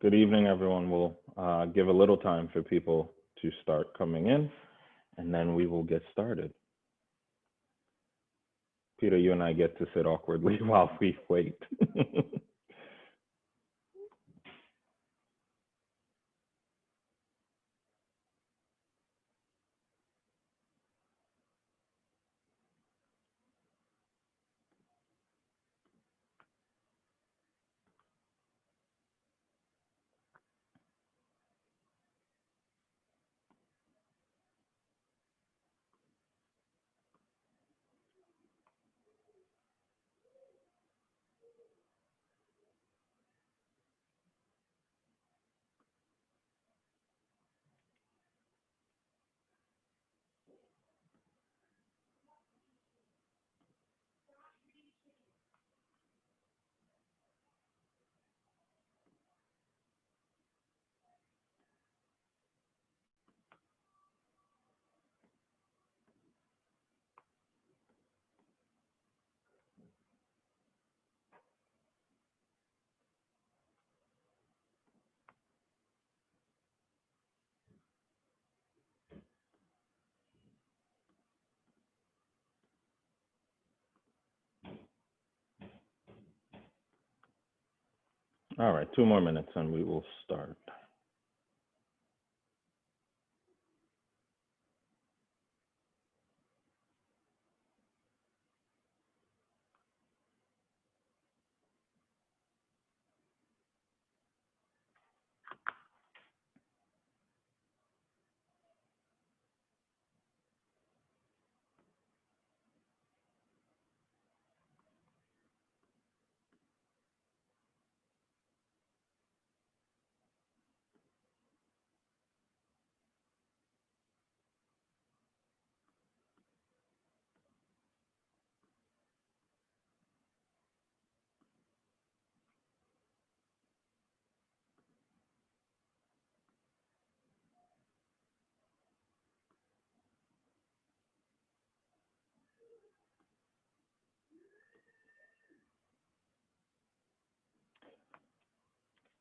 Good evening, everyone. We'll give a little time for people to start coming in, and then we will get started. Peter, you and I get to sit awkwardly while we wait. All right, 2 more minutes and we will start.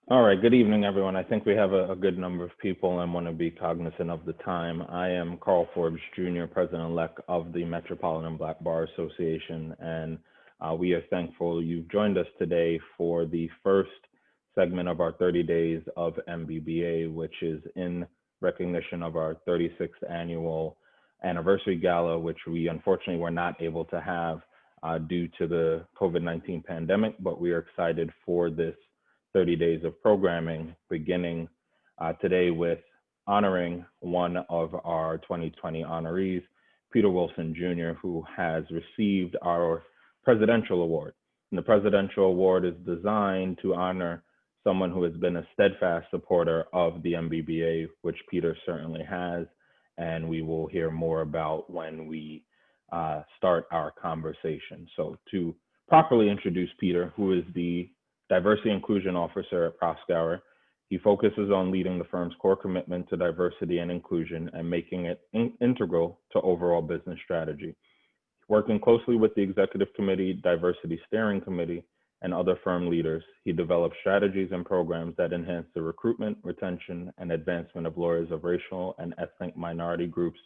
All right, good evening, everyone. I think we have a good number of people and want to be cognizant of the time. I am Carl Forbes, Jr., President-elect of the Metropolitan Black Bar Association, and we are thankful you've joined us today for the first segment of our 30 Days of Mbba, which is in recognition of our 36th annual anniversary gala, which we unfortunately were not able to have due to the COVID-19 pandemic, but we are excited for this 30 days of programming, beginning today with honoring one of our 2020 honorees, Peter Wilson Jr., who has received our Presidential Award. And the Presidential Award is designed to honor someone who has been a steadfast supporter of the Mbba, which Peter certainly has, and we will hear more about when we start our conversation. So to properly introduce Peter, who is the Diversity Inclusion Officer at Prokauser, he focuses on leading the firm's core commitment to diversity and inclusion and making it integral to overall business strategy. Working closely with the Executive Committee, Diversity Steering Committee, and other firm leaders, he develops strategies and programs that enhance the recruitment, retention, and advancement of lawyers of racial and ethnic minority groups,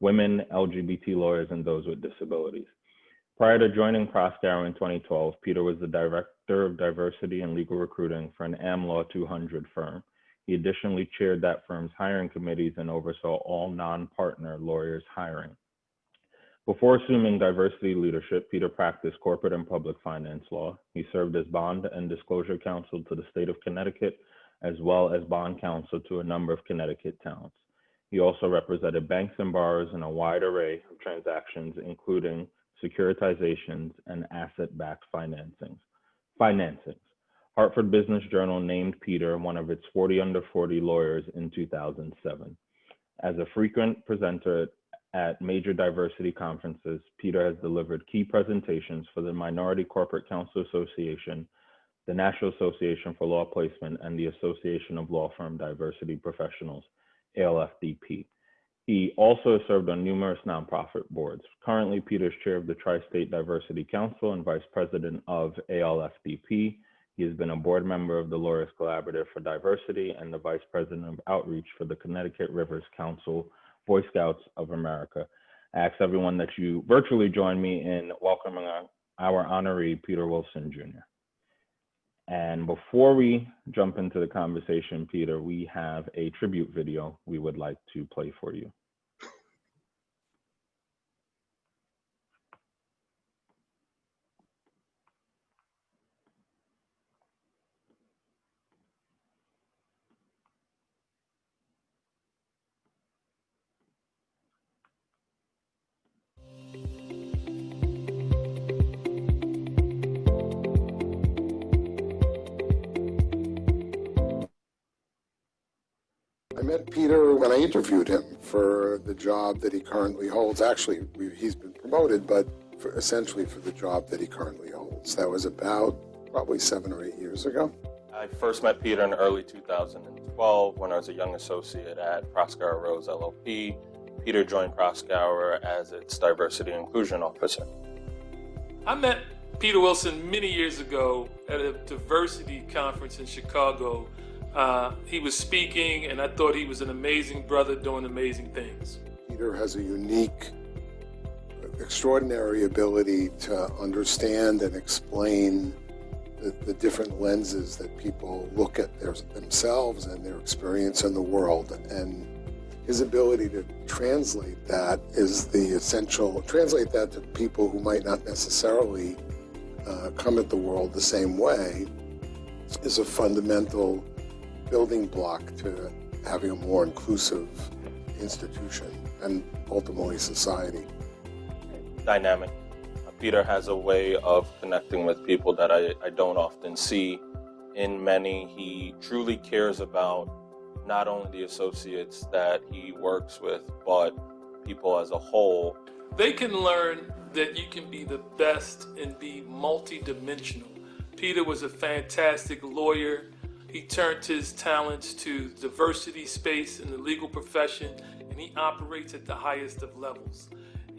women, LGBT lawyers, and those with disabilities. Prior to joining Prokauser in 2012, Peter was the Director of Diversity and Legal Recruiting for an AmLaw 200 firm. He additionally chaired that firm's hiring committees and oversaw all non-partner lawyers' hiring. Before assuming diversity leadership, Peter practiced corporate and public finance law. He served as bond and disclosure counsel to the state of Connecticut, as well as bond counsel to a number of Connecticut towns. He also represented banks and borrowers in a wide array of transactions, including securitizations and asset-backed financings. Hartford Business Journal named Peter one of its 40 under 40 lawyers in 2007. As a frequent presenter at major diversity conferences, Peter has delivered key presentations for the Minority Corporate Counsel Association, the National Association for Law Placement, and the Association of Law Firm Diversity Professionals, ALFDP. He also served on numerous nonprofit boards. Currently, Peter is chair of the Tri-State Diversity Council and vice president of ALFDP. He has been a board member of the Lawyers Collaborative for Diversity and the Vice President of Outreach for the Connecticut Rivers Council Boy Scouts of America. I ask everyone that you virtually join me in welcoming our honoree, Peter Wilson, Jr. And before we jump into the conversation, Peter, we have a tribute video we would like to play for you. I met Peter when I interviewed him for the job that he currently holds. Actually, he's been promoted, but essentially for the job that he currently holds. That was about probably 7 or 8 years ago. I first met Peter in early 2012 when I was a young associate at Prokauser Rose LLP. Peter joined Prokauser as its diversity and inclusion officer. I met Peter Wilson many years ago at a diversity conference in Chicago. He was speaking, and I thought he was an amazing brother doing amazing things. Peter has a unique, extraordinary ability to understand and explain the different lenses that people look at themselves and their experience in the world. And his ability to translate that is the essential, translate that to people who might not necessarily come at the world the same way, is a fundamental building block to having a more inclusive institution and ultimately society. Dynamic. Peter has a way of connecting with people that I don't often see in many. He truly cares about not only the associates that he works with, but people as a whole. They can learn that you can be the best and be multidimensional. Peter was a fantastic lawyer. He turned his talents to diversity space in the legal profession, and he operates at the highest of levels.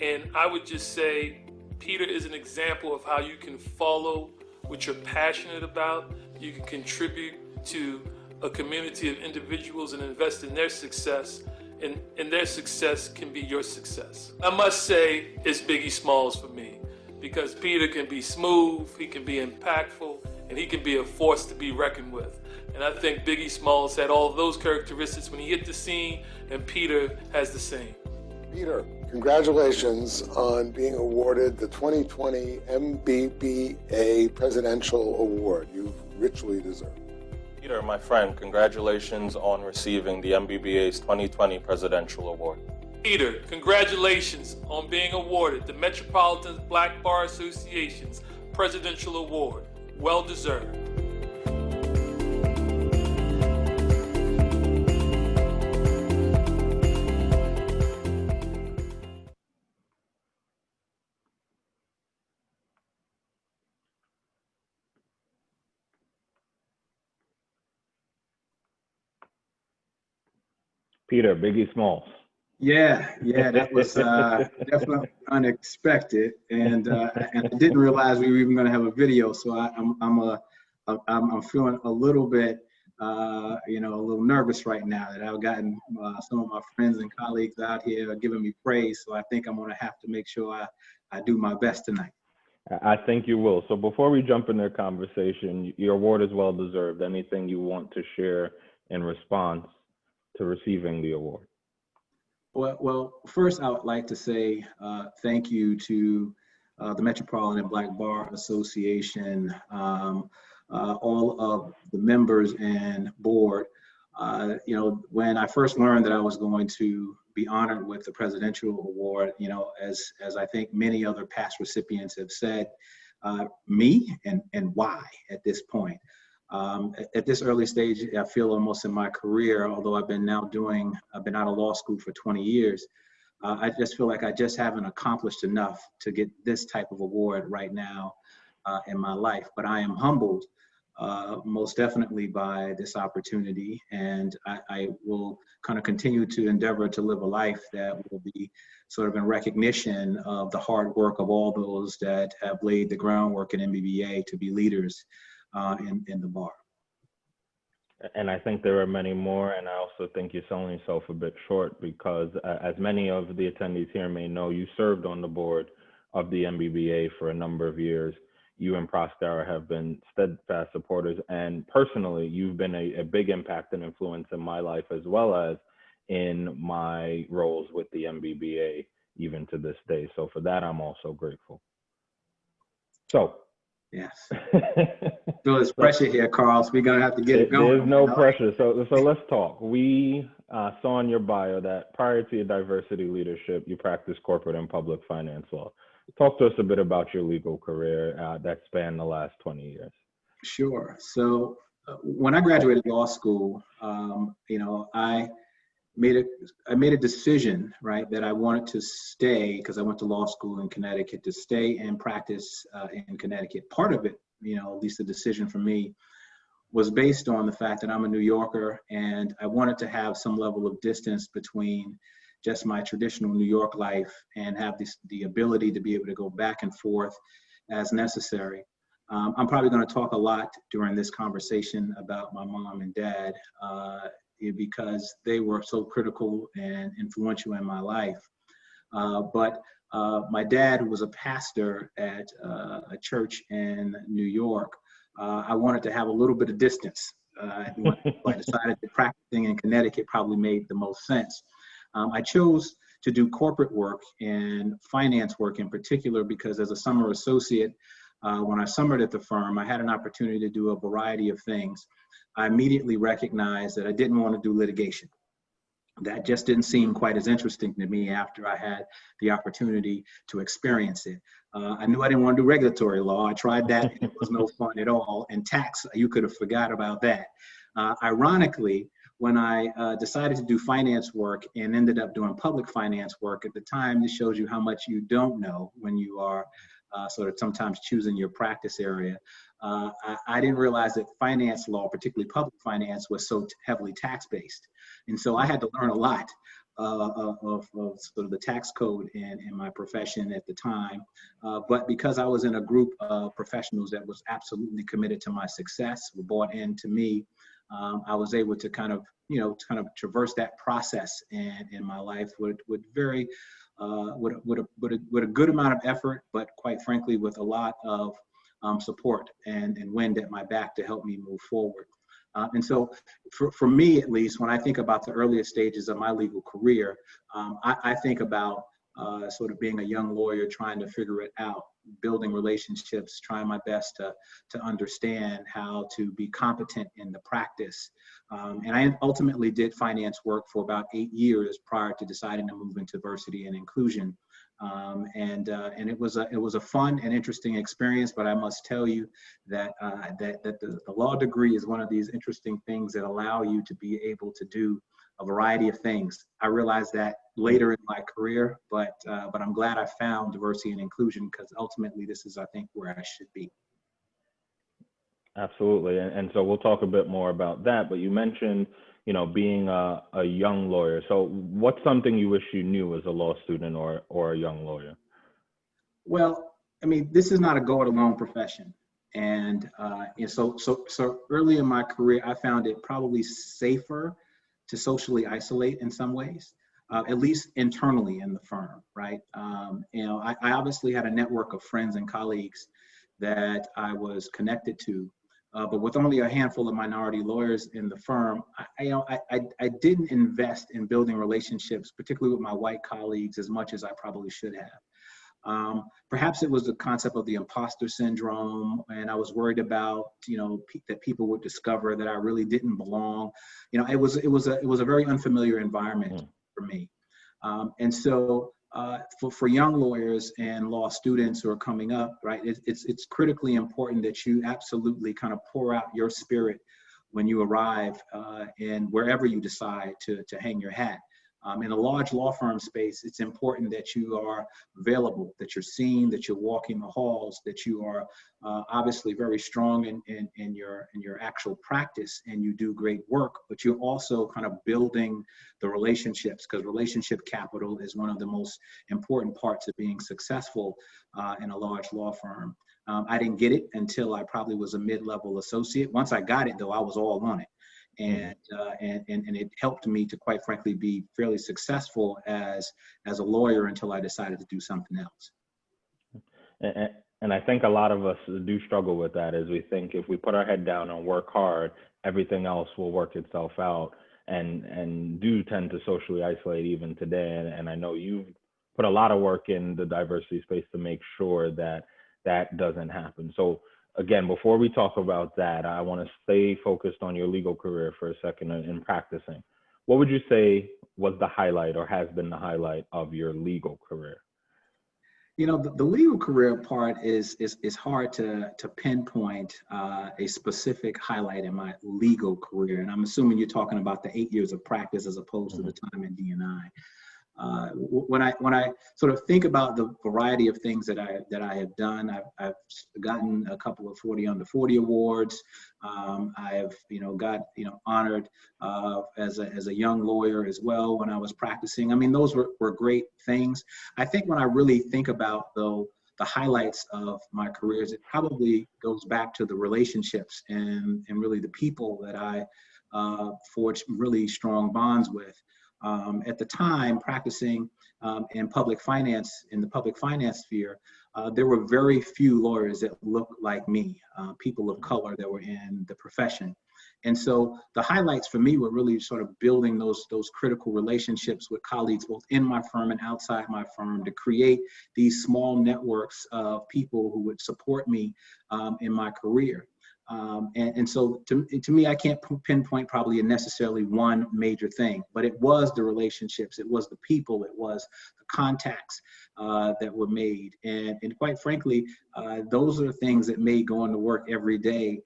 And I would just say, Peter is an example of how you can follow what you're passionate about. You can contribute to a community of individuals and invest in their success, and their success can be your success. I must say it's Biggie Smalls for me, because Peter can be smooth, he can be impactful, and he can be a force to be reckoned with. And I think Biggie Smalls had all of those characteristics when he hit the scene, and Peter has the same. Peter, congratulations on being awarded the 2020 Mbba Presidential Award. You've richly deserved. Peter, my friend, congratulations on receiving the MBBA's 2020 Presidential Award. Peter, congratulations on being awarded the Metropolitan Black Bar Association's Presidential Award. Well deserved. Peter, Biggie Smalls. Yeah, that was definitely unexpected, and I didn't realize we were even going to have a video. So I'm feeling a little bit, a little nervous right now that I've gotten some of my friends and colleagues out here giving me praise. So I think I'm going to have to make sure I do my best tonight. I think you will. So before we jump into the conversation, your award is well deserved. Anything you want to share in response to receiving the award? Well, first I would like to say thank you to the Metropolitan Black Bar Association, all of the members and board. When I first learned that I was going to be honored with the Presidential Award, as I think many other past recipients have said, me and why at this point. At this early stage, I feel almost in my career, although I've been out of law school for 20 years, I just feel like I just haven't accomplished enough to get this type of award right now in my life. But I am humbled most definitely by this opportunity, and I will kind of continue to endeavor to live a life that will be sort of in recognition of the hard work of all those that have laid the groundwork in MBBA to be leaders in the bar. And I think there are many more, and I also think you're selling yourself a bit short because, as many of the attendees here may know, you served on the board of the Mbba for a number of years. You and Proskauer have been steadfast supporters, and personally, you've been a big impact and influence in my life as well as in my roles with the Mbba, even to this day. So for that, I'm also grateful. So. Yes. So there's pressure here, Carl. So we're gonna have to get it going. There's no pressure. So let's talk. We saw in your bio that prior to your diversity leadership, you practiced corporate and public finance law. Talk to us a bit about your legal career that spanned the last 20 years. Sure. So when I graduated law school, I made a decision, right, that I wanted to stay, because I went to law school in Connecticut, to stay and practice in Connecticut. Part of it, at least the decision for me, was based on the fact that I'm a New Yorker and I wanted to have some level of distance between just my traditional New York life and have the ability to be able to go back and forth as necessary. I'm probably going to talk a lot during this conversation about my mom and dad, because they were so critical and influential in my life. But my dad, who was a pastor at a church in New York, I wanted to have a little bit of distance. I decided that practicing in Connecticut probably made the most sense. I chose to do corporate work and finance work in particular because as a summer associate, when I summered at the firm, I had an opportunity to do a variety of things. I immediately recognized that I didn't want to do litigation. That just didn't seem quite as interesting to me after I had the opportunity to experience it. I knew I didn't want to do regulatory law. I tried that, and it was no fun at all. And tax, you could have forgot about that. Ironically, when I decided to do finance work and ended up doing public finance work at the time, this shows you how much you don't know when you are sort of sometimes choosing your practice area. I didn't realize that finance law, particularly public finance, was so heavily tax-based. And so I had to learn a lot of sort of the tax code in my profession at the time. But because I was in a group of professionals that was absolutely committed to my success, were bought into me, I was able to kind of traverse that process in my life with very with a good amount of effort, but quite frankly, with a lot of support and wind at my back to help me move forward. And so for me, at least, when I think about the earliest stages of my legal career, I think about sort of being a young lawyer trying to figure it out, building relationships, trying my best to understand how to be competent in the practice. And I ultimately did finance work for about 8 years prior to deciding to move into diversity and inclusion. And it was a fun and interesting experience, but I must tell you that the law degree is one of these interesting things that allow you to be able to do a variety of things. I realized that later in my career, but I'm glad I found diversity and inclusion, because ultimately this is, I think, where I should be. Absolutely, and so we'll talk a bit more about that, but you mentioned, being a young lawyer. So what's something you wish you knew as a law student or a young lawyer? Well, I mean, this is not a go-it-alone profession. And so early in my career, I found it probably safer to socially isolate in some ways, at least internally in the firm, right? I obviously had a network of friends and colleagues that I was connected to, but with only a handful of minority lawyers in the firm, I didn't invest in building relationships, particularly with my white colleagues, as much as I probably should have. Perhaps it was the concept of the imposter syndrome, and I was worried about, that people would discover that I really didn't belong. It was a very unfamiliar environment for me. And so for young lawyers and law students who are coming up, right, it's critically important that you absolutely kind of pour out your spirit when you arrive in wherever you decide to hang your hat. In a large law firm space, it's important that you are available, that you're seen, that you're walking the halls, that you are obviously very strong in your actual practice and you do great work, but you're also kind of building the relationships, because relationship capital is one of the most important parts of being successful in a large law firm. I didn't get it until I probably was a mid-level associate. Once I got it, though, I was all on it. And it helped me to, quite frankly, be fairly successful as a lawyer until I decided to do something else. And I think a lot of us do struggle with that, as we think if we put our head down and work hard, everything else will work itself out, and do tend to socially isolate even today. And I know you've put a lot of work in the diversity space to make sure that that doesn't happen. So again, before we talk about that, I want to stay focused on your legal career for a second in practicing. What would you say was the highlight or has been the highlight of your legal career? You know, the legal career part is hard to pinpoint a specific highlight in my legal career. And I'm assuming you're talking about the 8 years of practice as opposed to the time in D&I. When I sort of think about the variety of things that I have done, I've gotten a couple of 40 under 40 awards. I have got honored as a young lawyer as well when I was practicing. I mean, those were great things. I think when I really think about though the highlights of my careers, it probably goes back to the relationships and really the people that I forged really strong bonds with. At the time, practicing in public finance, in the public finance sphere, there were very few lawyers that looked like me, people of color that were in the profession. And so the highlights for me were really sort of building those critical relationships with colleagues, both in my firm and outside my firm, to create these small networks of people who would support me in my career. And so to me, I can't pinpoint probably necessarily one major thing, but it was the relationships, it was the people, it was the contacts that were made. And quite frankly, those are things that made going to work every day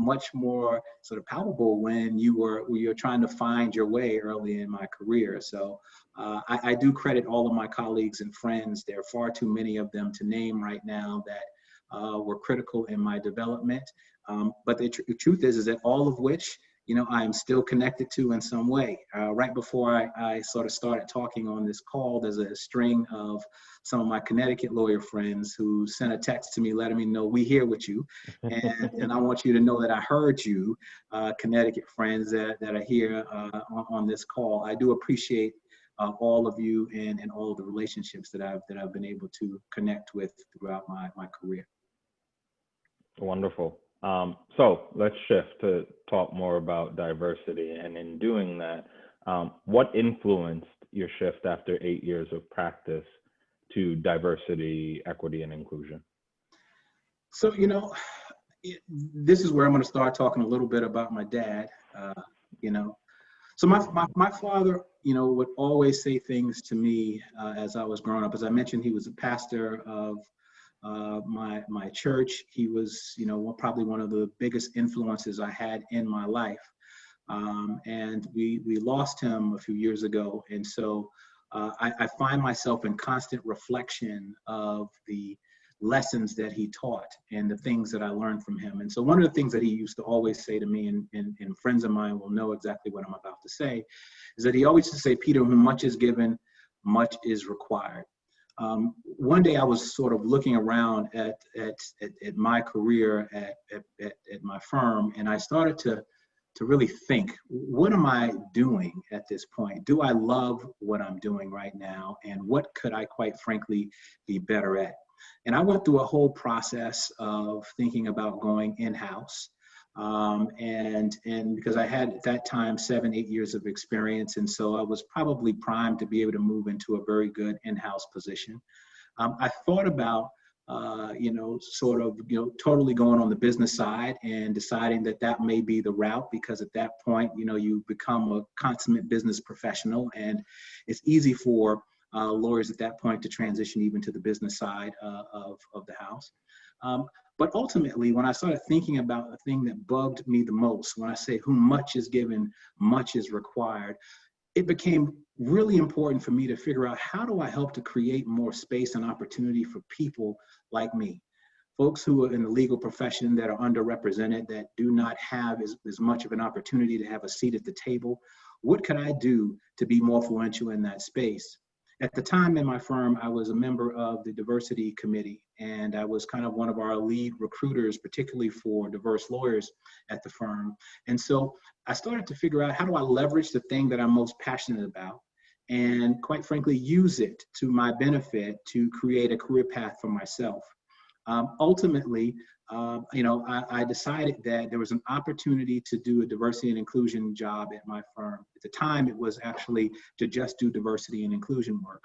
much more sort of palpable when you're trying to find your way early in my career. So I do credit all of my colleagues and friends. There are far too many of them to name right now that were critical in my development. But the truth is that all of which, I am still connected to in some way. Right before I sort of started talking on this call, there's a string of some of my Connecticut lawyer friends who sent a text to me letting me know, we here with you. And I want you to know that I heard you, Connecticut friends that are here on this call. I do appreciate all of you and all of the relationships that I've been able to connect with throughout my career. Wonderful. So let's shift to talk more about diversity. And in doing that, what influenced your shift after 8 years of practice to diversity, equity, and inclusion? So, this is where I'm going to start talking a little bit about my dad. So my father, would always say things to me as I was growing up. As I mentioned, he was a pastor of my church. He was, probably one of the biggest influences I had in my life. And we lost him a few years ago. And so I find myself in constant reflection of the lessons that he taught and the things that I learned from him. And so one of the things that he used to always say to me, and friends of mine will know exactly what I'm about to say, is that he always used to say, Peter, whom much is given, much is required. One day I was sort of looking around at my career at my firm, and I started to really think, what am I doing at this point? Do I love what I'm doing right now? And what could I, quite frankly, be better at? And I went through a whole process of thinking about going in-house. And because I had at that time 7-8 years of experience, and so I was probably primed to be able to move into a very good in-house position. I thought about totally going on the business side and deciding that may be the route, because at that point, you become a consummate business professional, and it's easy for lawyers at that point to transition even to the business side of the house. But ultimately, when I started thinking about the thing that bugged me the most, when I say whom much is given, much is required, it became really important for me to figure out, how do I help to create more space and opportunity for people like me? Folks who are in the legal profession that are underrepresented, that do not have as much of an opportunity to have a seat at the table. What could I do to be more influential in that space? At the time in my firm, I was a member of the diversity committee, and I was kind of one of our lead recruiters, particularly for diverse lawyers at the firm. And so I started to figure out, how do I leverage the thing that I'm most passionate about, and quite frankly, use it to my benefit to create a career path for myself. Ultimately, I decided that there was an opportunity to do a diversity and inclusion job at my firm. At the time, it was actually to just do diversity and inclusion work.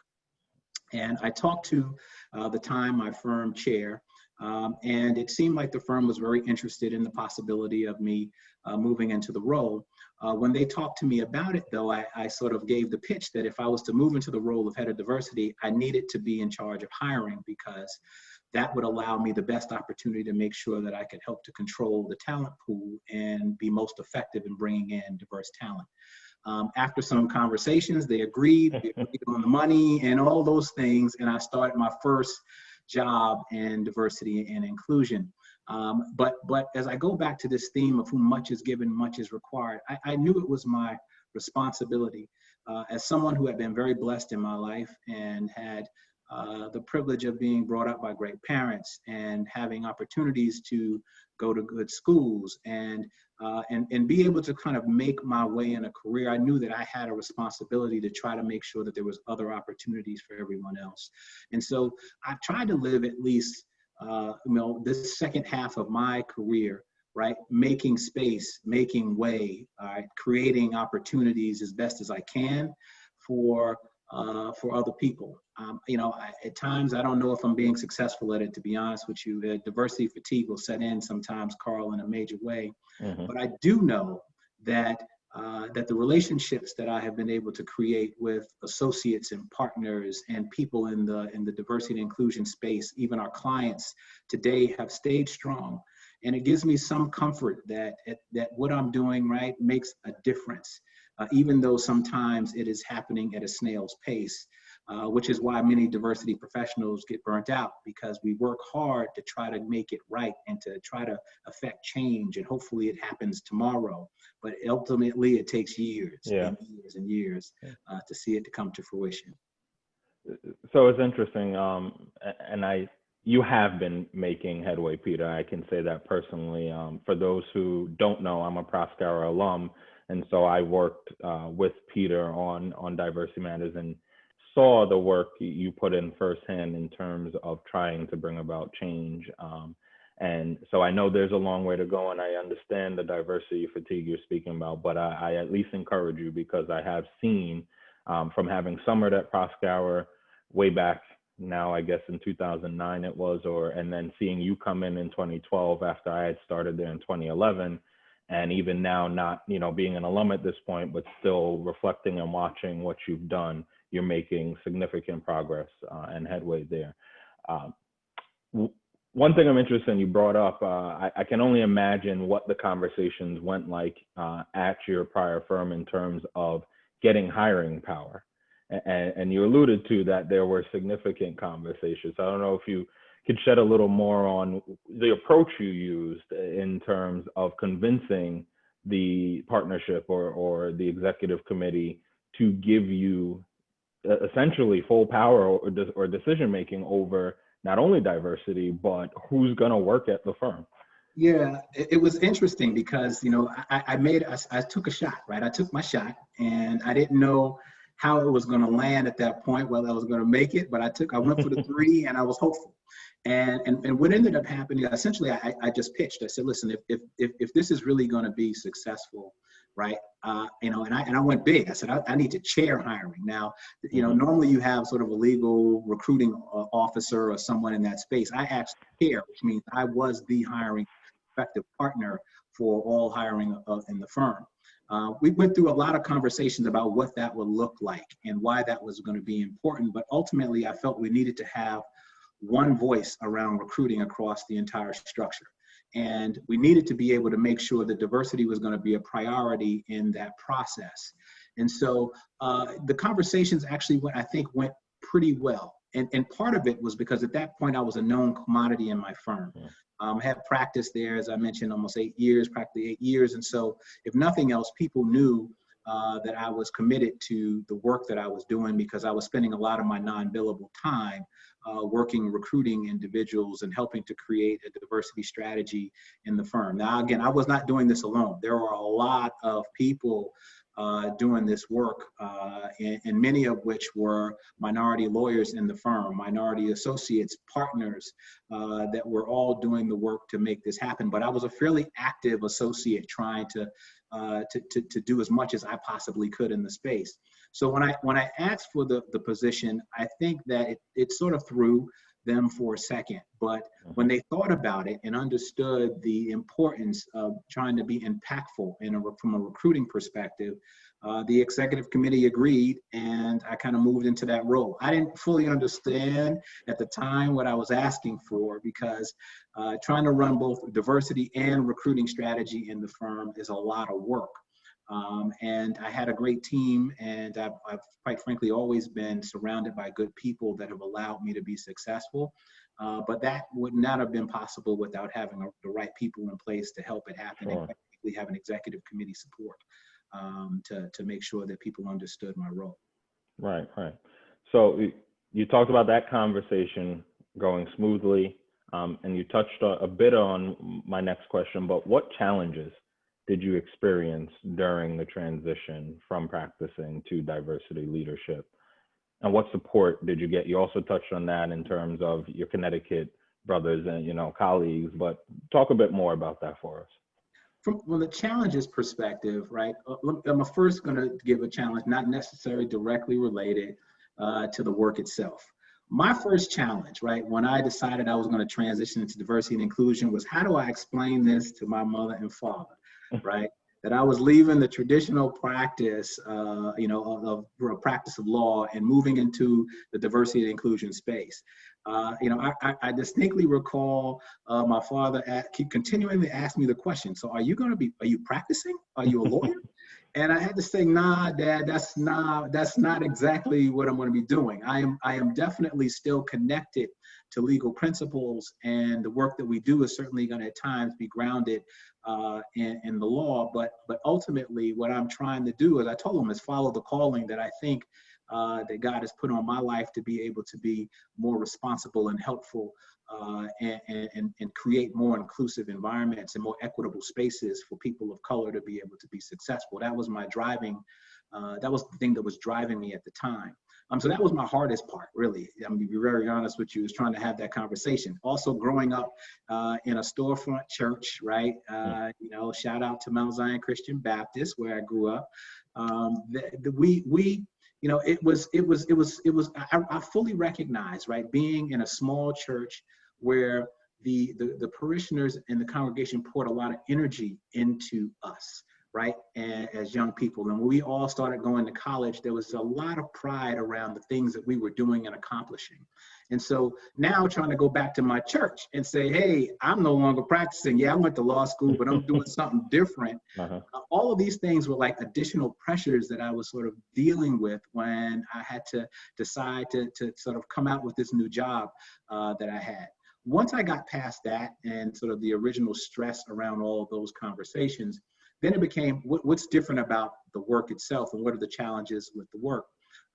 And I talked to my firm chair, and it seemed like the firm was very interested in the possibility of me moving into the role. When they talked to me about it, though, I sort of gave the pitch that if I was to move into the role of head of diversity, I needed to be in charge of hiring, because that would allow me the best opportunity to make sure that I could help to control the talent pool and be most effective in bringing in diverse talent. After some conversations, they agreed on the money and all those things, and I started my first job in diversity and inclusion. But as I go back to this theme of whom much is given, much is required, I knew it was my responsibility as someone who had been very blessed in my life and had the privilege of being brought up by great parents and having opportunities to go to good schools and be able to kind of make my way in a career. I knew that I had a responsibility to try to make sure that there was other opportunities for everyone else. And so I tried to live at least, this second half of my career, right, making space, making way, creating opportunities as best as I can for other people. At times, I don't know if I'm being successful at it, to be honest with you. Diversity fatigue will set in sometimes, Carl, in a major way. Mm-hmm. But I do know that the relationships that I have been able to create with associates and partners and people in the diversity and inclusion space, even our clients today, have stayed strong. And it gives me some comfort that what I'm doing, right, makes a difference. Even though sometimes it is happening at a snail's pace, which is why many diversity professionals get burnt out, because we work hard to try to make it right and to try to affect change, and hopefully it happens tomorrow. But ultimately, it takes years and years and years to see it to come to fruition. So it's interesting, and you have been making headway, Peter. I can say that personally. For those who don't know, I'm a Prokauser alum. And so I worked with Peter on diversity matters and saw the work you put in firsthand in terms of trying to bring about change. And so I know there's a long way to go, and I understand the diversity fatigue you're speaking about, but I at least encourage you, because I have seen from having summered at Prokauser way back now, I guess in 2009 it was, and then seeing you come in 2012 after I had started there in 2011. And even now, not, being an alum at this point, but still reflecting and watching what you've done, you're making significant progress and headway there. One thing I'm interested in, you brought up, I can only imagine what the conversations went like at your prior firm in terms of getting hiring power. And you alluded to that there were significant conversations. I don't know if you could shed a little more on the approach you used in terms of convincing the partnership or the executive committee to give you essentially full power or decision-making over not only diversity, but who's gonna work at the firm. Yeah, it was interesting because, I took a shot, right? I took my shot, and I didn't know how it was gonna land at that point, whether I was gonna make it, but I went for the 3 and I was hopeful. And what ended up happening, essentially, I just pitched. I said, listen, if this is really going to be successful, right? And I went big. I said, I need to chair hiring. Now, normally you have sort of a legal recruiting officer or someone in that space. I actually chair, which means I was the hiring effective partner for all hiring in the firm. We went through a lot of conversations about what that would look like and why that was going to be important. But ultimately, I felt we needed to have one voice around recruiting across the entire structure. And we needed to be able to make sure that diversity was going to be a priority in that process. And so the conversations actually went pretty well. And part of it was because at that point I was a known commodity in my firm. I had practiced there, as I mentioned, almost 8 years, practically 8 years. And so if nothing else, people knew that I was committed to the work that I was doing, because I was spending a lot of my non-billable time working, recruiting individuals and helping to create a diversity strategy in the firm. Now, again, I was not doing this alone. There were a lot of people doing this work, and many of which were minority lawyers in the firm, minority associates, partners, that were all doing the work to make this happen. But I was a fairly active associate trying to do as much as I possibly could in the space. So when I asked for the position, I think that it sort of threw them for a second. But when they thought about it and understood the importance of trying to be impactful from a recruiting perspective, the executive committee agreed, and I kind of moved into that role. I didn't fully understand at the time what I was asking for, because trying to run both diversity and recruiting strategy in the firm is a lot of work. And I had a great team, and I've quite frankly always been surrounded by good people that have allowed me to be successful. But that would not have been possible without having the right people in place to help it happen. Sure. And we have an executive committee support to make sure that people understood my role. Right. So you talked about that conversation going smoothly, and you touched a bit on my next question, but what challenges did you experience during the transition from practicing to diversity leadership? And what support did you get? You also touched on that in terms of your Connecticut brothers and, colleagues, but talk a bit more about that for us. From the challenges perspective, right, I'm first going to give a challenge not necessarily directly related to the work itself. My first challenge, right, when I decided I was going to transition into diversity and inclusion was, how do I explain this to my mother and father, right? That I was leaving the traditional practice, of practice of law and moving into the diversity and inclusion space. I distinctly recall my father keep continuing to ask me the question. So are you practicing? Are you a lawyer? And I had to say, nah, Dad, that's not exactly what I'm going to be doing. I am definitely still connected to legal principles, and the work that we do is certainly going to at times be grounded in the law. But ultimately, what I'm trying to do, as I told him, is follow the calling that I think that God has put on my life to be able to be more responsible and helpful and create more inclusive environments and more equitable spaces for people of color to be able to be successful. That was my driving, that was the thing that was driving me at the time. So that was my hardest part, really. I'm going to be very honest with you, is trying to have that conversation. Also growing up in a storefront church, right? Shout out to Mount Zion Christian Baptist, where I grew up. I fully recognize, right, being in a small church where the parishioners and the congregation poured a lot of energy into us, right, and as young people. And when we all started going to college, there was a lot of pride around the things that we were doing and accomplishing. And so now trying to go back to my church and say, hey, I'm no longer practicing. Yeah, I went to law school, but I'm doing something different. All of these things were like additional pressures that I was sort of dealing with when I had to decide to sort of come out with this new job that I had. Once I got past that and sort of the original stress around all of those conversations, then it became what's different about the work itself and what are the challenges with the work.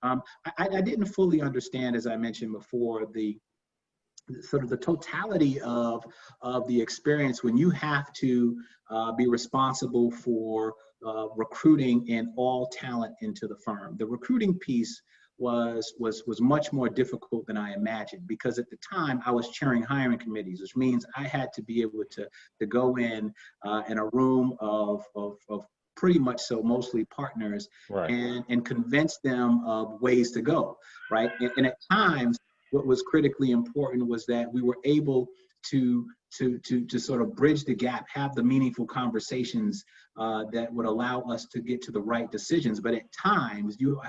I didn't fully understand, as I mentioned before, the sort of the totality of the experience when you have to be responsible for recruiting in all talent into the firm. The recruiting piece was much more difficult than I imagined, because at the time I was chairing hiring committees, which means I had to be able to go in a room of pretty much so mostly partners, right, and convince them of ways to go, right? And at times, what was critically important was that we were able to sort of bridge the gap, have the meaningful conversations that would allow us to get to the right decisions. But at times, you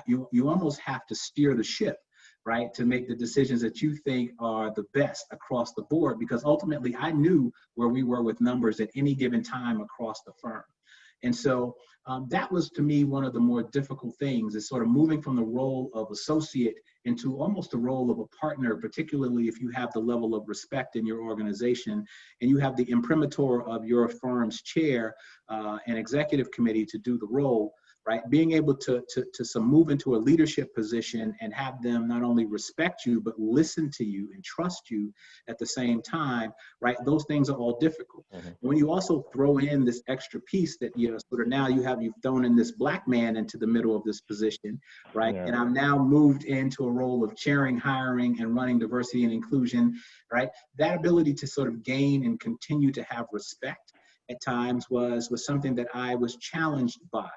almost have to steer the ship, right, to make the decisions that you think are the best across the board, because ultimately I knew where we were with numbers at any given time across the firm. And so that was, to me, one of the more difficult things, is sort of moving from the role of associate into almost the role of a partner, particularly if you have the level of respect in your organization and you have the imprimatur of your firm's chair and executive committee to do the role, right? Being able to move into a leadership position and have them not only respect you, but listen to you and trust you at the same time, right? Those things are all difficult. When you also throw in this extra piece that, you know, sort of now you've thrown in this Black man into the middle of this position, right? Yeah. And I'm now moved into a role of chairing, hiring, and running diversity and inclusion, right? That ability to sort of gain and continue to have respect at times was something that I was challenged by.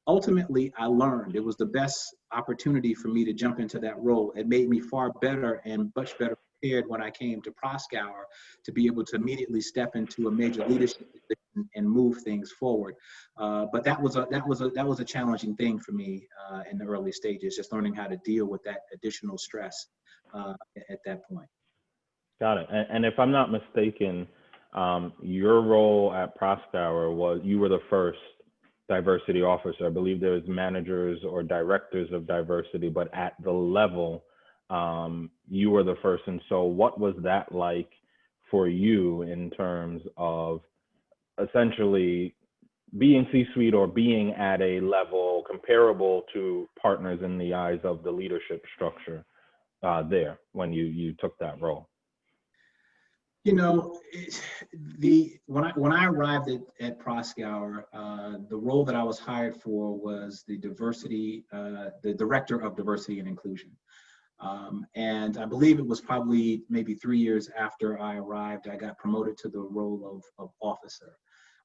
Ultimately, I learned it was the best opportunity for me to jump into that role. It made me far better and much better prepared when I came to Prokauser to be able to immediately step into a major leadership position and move things forward. But that was a challenging thing for me in the early stages, just learning how to deal with that additional stress at that point. Got it. And if I'm not mistaken, your role at Prokauser was you were the first diversity officer. I believe there's managers or directors of diversity, but at the level, you were the first. And so what was that like for you in terms of essentially being C-suite or being at a level comparable to partners in the eyes of the leadership structure there when you took that role? You know, when I arrived at Prokauser, the role that I was hired for was the director of diversity and inclusion. And I believe it was probably maybe 3 years after I arrived, I got promoted to the role of officer.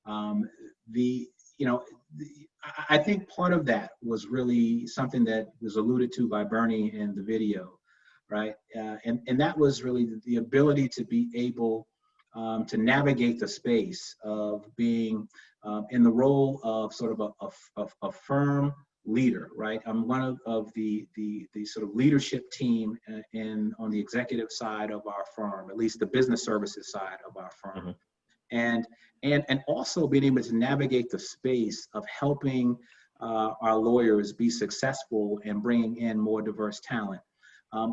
I think part of that was really something that was alluded to by Bernie in the video. Right, and that was really the ability to be able to navigate the space of being in the role of sort of a firm leader. Right, I'm one of the sort of leadership team on the executive side of our firm, at least the business services side of our firm, and also being able to navigate the space of helping our lawyers be successful and bringing in more diverse talent.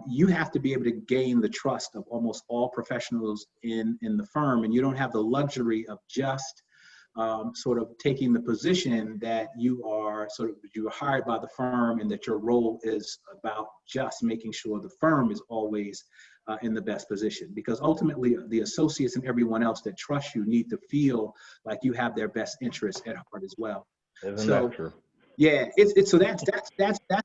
You have to be able to gain the trust of almost all professionals in the firm, and you don't have the luxury of just sort of taking the position that you're hired by the firm and that your role is about just making sure the firm is always in the best position, because ultimately the associates and everyone else that trust you need to feel like you have their best interests at heart as well. Isn't that true? Yeah, so that's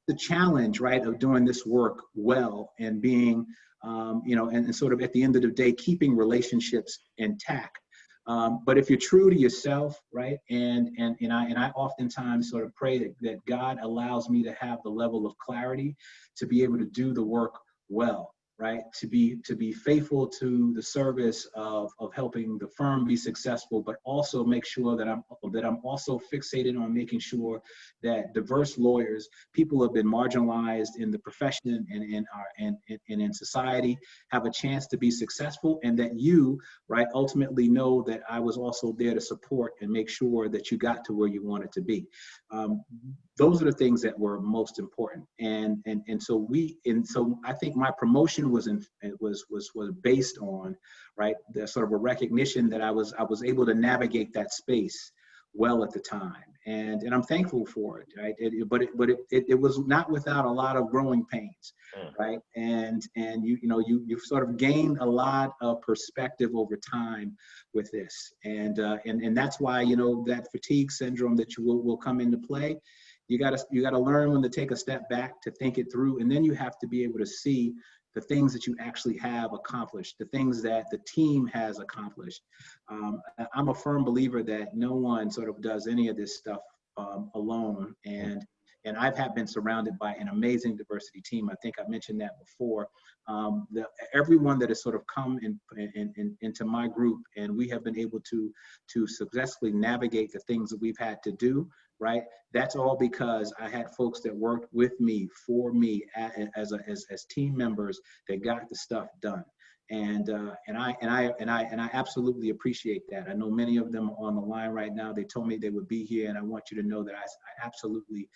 the challenge, right, of doing this work well and being, and sort of at the end of the day, keeping relationships intact. But if you're true to yourself, right, and I oftentimes sort of pray that God allows me to have the level of clarity to be able to do the work well. Right, to be faithful to the service of helping the firm be successful, but also make sure that I'm also fixated on making sure that diverse lawyers, people who have been marginalized in the profession and in society, have a chance to be successful, and that you, right, ultimately know that I was also there to support and make sure that you got to where you wanted to be. Those are the things that were most important, and so I think my promotion was based on, right, the sort of a recognition that I was able to navigate that space well at the time, and I'm thankful for it, right? But it was not without a lot of growing pains, right? And you've sort of gained a lot of perspective over time with this, and that's why that fatigue syndrome that will come into play. You gotta learn when to take a step back to think it through, and then you have to be able to see the things that you actually have accomplished, the things that the team has accomplished. I'm a firm believer that no one sort of does any of this stuff alone, and I've been surrounded by an amazing diversity team. I think I mentioned that before. Everyone that has sort of come into my group, and we have been able to successfully navigate the things that we've had to do. Right, that's all because I had folks that worked with me, for me, as team members that got the stuff done, and I absolutely appreciate that. I know many of them are on the line right now. They told me they would be here, and I want you to know that I absolutely,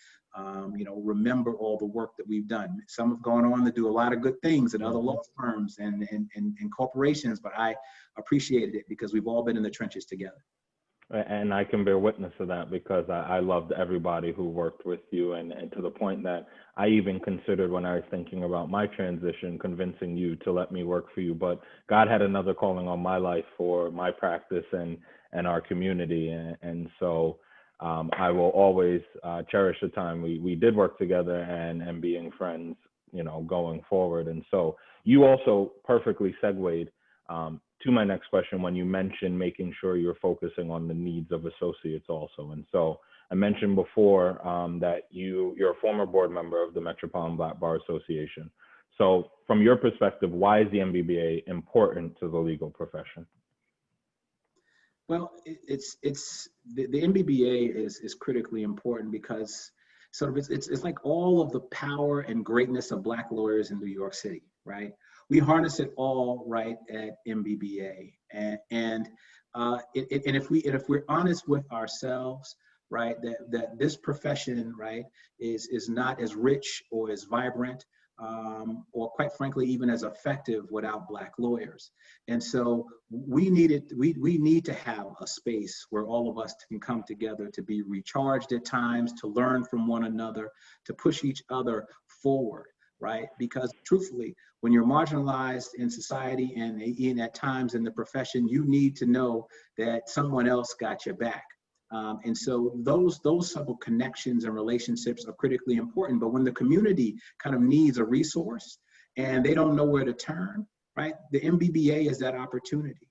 remember all the work that we've done. Some have gone on to do a lot of good things at other law firms and corporations, but I appreciated it because we've all been in the trenches together. And I can bear witness to that because I loved everybody who worked with you, and to the point that I even considered when I was thinking about my transition, convincing you to let me work for you. But God had another calling on my life for my practice and our community. And so I will always cherish the time we did work together and being friends, you know, going forward. And so you also perfectly segued to my next question when you mentioned making sure you're focusing on the needs of associates also. And so I mentioned before that you're a former board member of the Metropolitan Black Bar Association. So from your perspective, why is the MBBA important to the legal profession? Well, it's the MBBA is critically important because sort of it's like all of the power and greatness of Black lawyers in New York City, right? We harness it all right at MBBA, and if we're honest with ourselves, right, that this profession, right, is not as rich or as vibrant, or quite frankly, even as effective without Black lawyers. And so we need to have a space where all of us can come together to be recharged at times, to learn from one another, to push each other forward, right? Because truthfully, when you're marginalized in society and at times in the profession, you need to know that someone else got your back. And so those type of connections and relationships are critically important. But when the community kind of needs a resource and they don't know where to turn, right, the MBBA is that opportunity.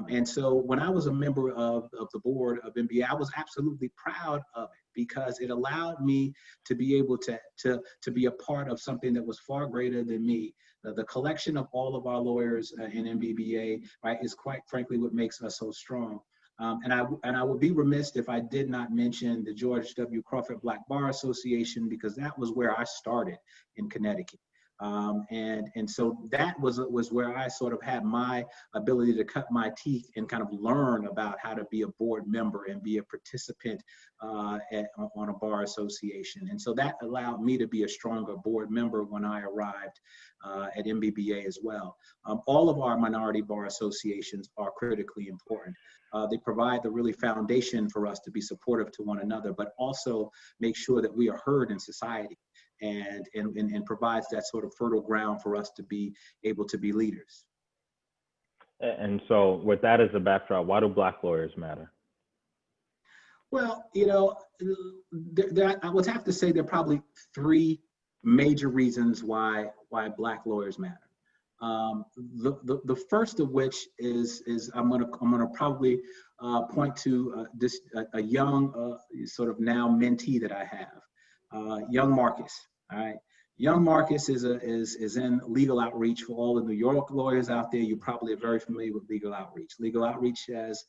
And so when I was a member of the board of MBA, I was absolutely proud of it because it allowed me to be able to be a part of something that was far greater than me. The collection of all of our lawyers in MBBA, right, is quite frankly what makes us so strong. And I would be remiss if I did not mention the George W. Crawford Black Bar Association, because that was where I started in Connecticut. And so that was where I sort of had my ability to cut my teeth and kind of learn about how to be a board member and be a participant on a bar association. And so that allowed me to be a stronger board member when I arrived at MBBA as well. All of our minority bar associations are critically important. They provide the really foundation for us to be supportive to one another, but also make sure that we are heard in society and provides that sort of fertile ground for us to be able to be leaders. And so with that as a backdrop, why do Black lawyers matter? Well, you know, I would have to say there are probably three major reasons why Black lawyers matter. The first of which is I'm gonna probably point to a young sort of now mentee that I have, young Marcus. All right, young Marcus is in legal outreach. For all the New York lawyers out there, you probably are very familiar with legal outreach. Legal outreach has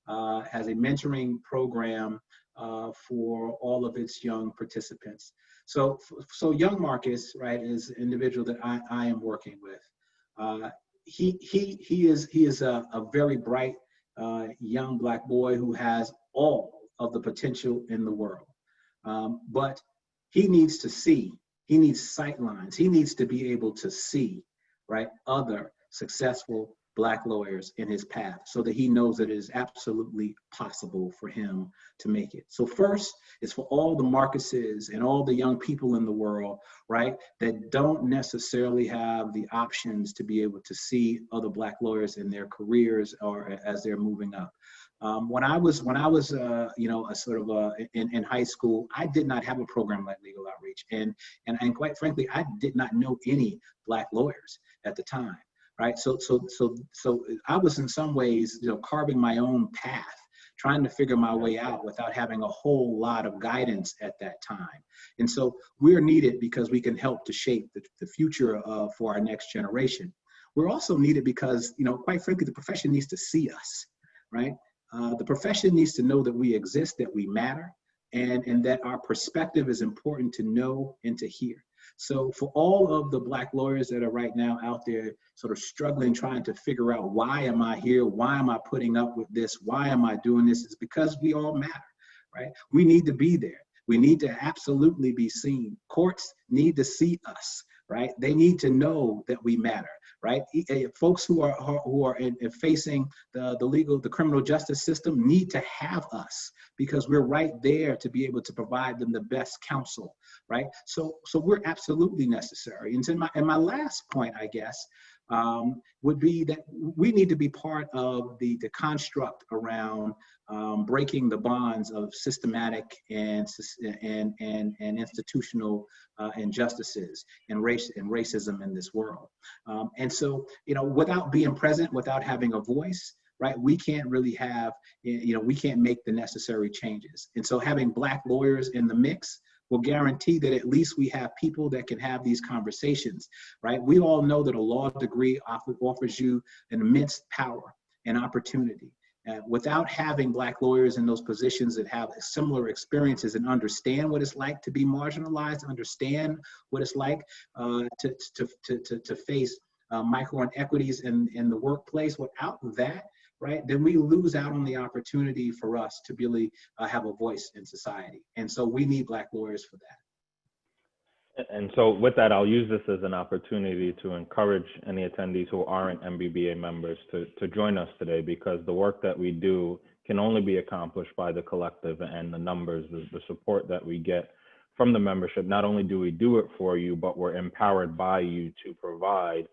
a mentoring program for all of its young participants. So young Marcus, right, is an individual that I am working with. He is a very bright young Black boy who has all of the potential in the world, but he needs to see. He needs sight lines. He needs to be able to see, right, other successful Black lawyers in his path so that he knows that it is absolutely possible for him to make it. So first is for all the Marcuses and all the young people in the world, right, that don't necessarily have the options to be able to see other Black lawyers in their careers or as they're moving up. When I was you know, a sort of in high school, I did not have a program like legal outreach, and quite frankly, I did not know any Black lawyers at the time, right? So I was in some ways, you know, carving my own path, trying to figure my way out without having a whole lot of guidance at that time. And so we're needed because we can help to shape the future for our next generation. We're also needed because, you know, quite frankly, the profession needs to see us, right? The profession needs to know that we exist, that we matter, and that our perspective is important to know and to hear. So for all of the Black lawyers that are right now out there sort of struggling, trying to figure out, why am I here? Why am I putting up with this? Why am I doing this? It's because we all matter, right? We need to be there. We need to absolutely be seen. Courts need to see us, right? They need to know that we matter, right? Folks who are facing the criminal justice system need to have us, because we're right there to be able to provide them the best counsel, right? So we're absolutely necessary. And my last point, I guess, would be that we need to be part of the construct around breaking the bonds of systematic and institutional injustices and racism in this world. And so, without being present, without having a voice, right, we can't really have, we can't make the necessary changes. And so having Black lawyers in the mix will guarantee that at least we have people that can have these conversations, right? We all know that a law degree offers you an immense power and opportunity. Without having Black lawyers in those positions that have similar experiences and understand what it's like to be marginalized, understand what it's like to face micro inequities in the workplace, without that, right, then we lose out on the opportunity for us to really have a voice in society. And so we need Black lawyers for that. And so with that, I'll use this as an opportunity to encourage any attendees who aren't MBBA members to join us today, because the work that we do can only be accomplished by the collective and the numbers, the support that we get from the membership. Not only do we do it for you, but we're empowered by you to provide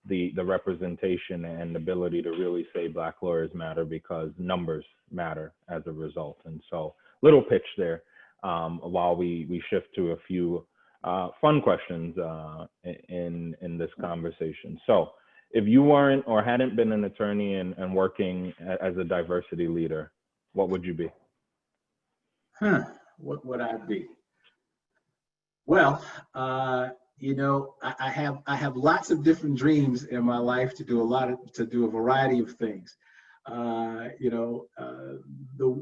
the representation and ability to really say Black lawyers matter, because numbers matter as a result. And so, little pitch there, while we shift to a few fun questions in this conversation. So, if you weren't or hadn't been an attorney and working as a diversity leader, what would you be? What would I be? Well, I have lots of different dreams in my life to do a variety of things. The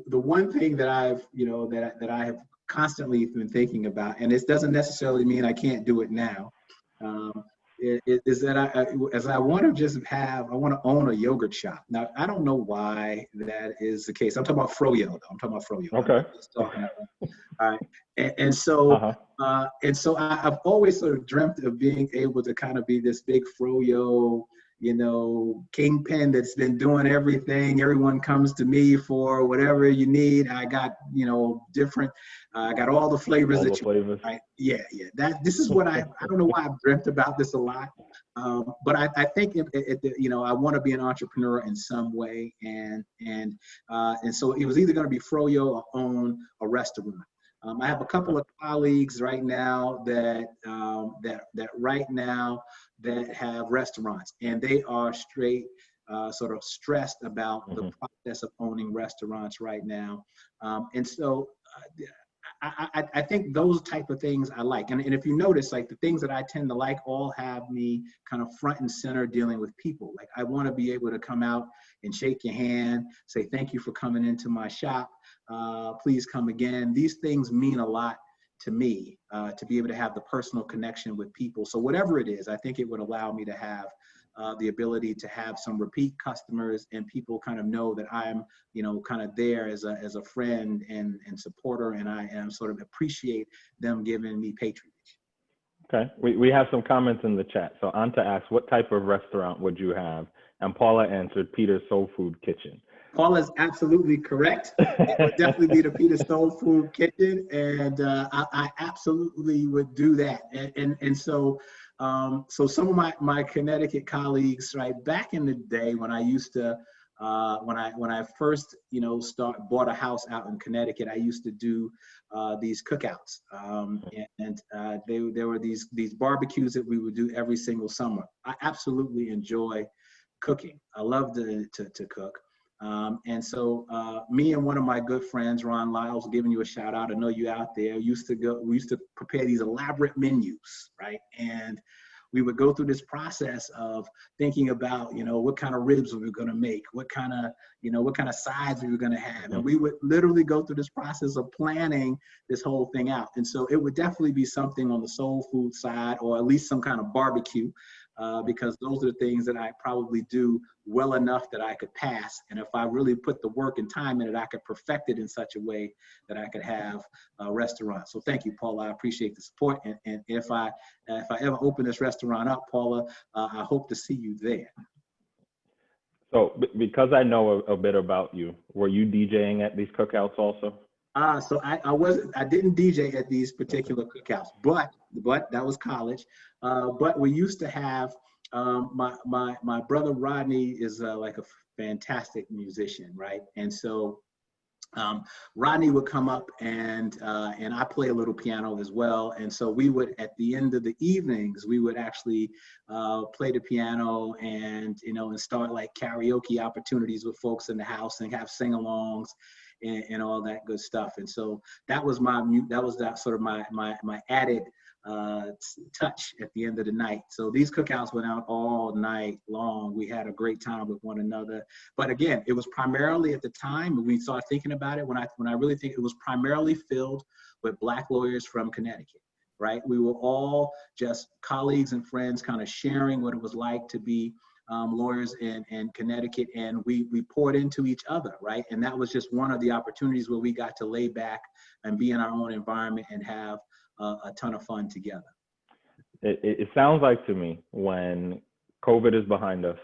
one thing that that I have constantly been thinking about, and this doesn't necessarily mean I can't do it now, is that I want to own a yogurt shop. Now, I don't know why that is the case. I'm talking about froyo, though. I'm talking about froyo. Okay. All right. And so I've always sort of dreamt of being able to kind of be this big froyo, kingpin that's been doing everything. Everyone comes to me for whatever you need. I got, different, I got all the flavors that you want, right? Yeah. This is what I don't know why I've dreamt about this a lot. But I think, I want to be an entrepreneur in some way. And so it was either going to be froyo or own a restaurant. I have a couple of colleagues right now that have restaurants, and they are straight sort of stressed about the process of owning restaurants right now. And so I think those type of things I like. And if you notice, like the things that I tend to like all have me kind of front and center dealing with people. Like I want to be able to come out and shake your hand, say, thank you for coming into my shop. Please come again. These things mean a lot to me, to be able to have the personal connection with people. So whatever it is, I think it would allow me to have the ability to have some repeat customers, and people kind of know that I'm, kind of there as a friend and supporter, and I am sort of appreciate them giving me patronage. Okay, we have some comments in the chat. So Anta asks, what type of restaurant would you have? And Paula answered, Peter's Soul Food Kitchen. Paula's absolutely correct. It would definitely be the Peter's Soul Food Kitchen, and I absolutely would do that. And so some of my Connecticut colleagues, right, back in the day when I used to, when I first, bought a house out in Connecticut, I used to do these cookouts, and there were these barbecues that we would do every single summer. I absolutely enjoy cooking. I love to cook. And so me and one of my good friends, Ron Lyles, giving you a shout out, I know you out there, we used to prepare these elaborate menus, right? And we would go through this process of thinking about, what kind of ribs we were going to make, what kind of sides we were going to have. And we would literally go through this process of planning this whole thing out. And so it would definitely be something on the soul food side, or at least some kind of barbecue. because those are the things that I probably do well enough that I could pass. And if I really put the work and time in it, I could perfect it in such a way that I could have a restaurant. So thank you, Paula. I appreciate the support. And if I ever open this restaurant up, Paula, I hope to see you there. So because I know a bit about you, were you DJing at these cookouts also? So I didn't DJ at these particular cookouts, but that was college. But we used to have, my brother Rodney is like a fantastic musician, right? And so Rodney would come up and I play a little piano as well. And so we would, at the end of the evenings, we would actually play the piano and, and start like karaoke opportunities with folks in the house and have sing-alongs and all that good stuff. And so that was that sort of my added touch at the end of the night. So these cookouts went out all night long. We had a great time with one another. But again, it was primarily at the time when we started thinking about it, when I really think it was primarily filled with Black lawyers from Connecticut, right? We were all just colleagues and friends kind of sharing what it was like to be lawyers in Connecticut, and we poured into each other, right? And that was just one of the opportunities where we got to lay back and be in our own environment and have a ton of fun together. It sounds like to me, when COVID is behind us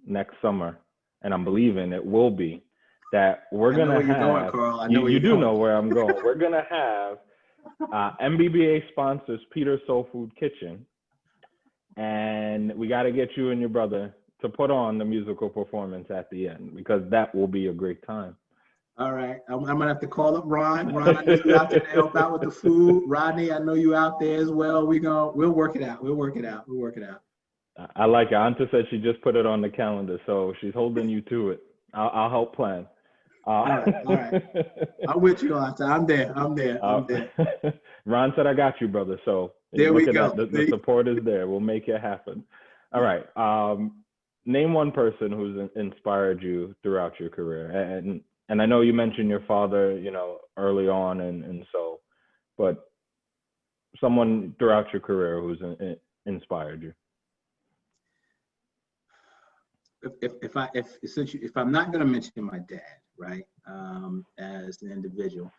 next summer, and I'm believing it will be, that we're going to have, going, Carl. you do know where I'm going. We're going to have Mbba sponsors Peter's Soul Food Kitchen, and we got to get you and your brother to put on the musical performance at the end, because that will be a great time. All right, I'm gonna have to call up Ron. Ron, I know you out there to help out with the food. Rodney, I know you out there as well. We'll work it out. We'll work it out. I like it. Anta said she just put it on the calendar, so she's holding you to it. I'll help plan. All right. I'm with you, Anta. I'm there. Ron said, I got you, brother. So there we go. The support is there. We'll make it happen. All right. Name one person who's inspired you throughout your career. And I know you mentioned your father, early on, and so, but someone throughout your career who's inspired you. If I'm not going to mention my dad, right, as an individual,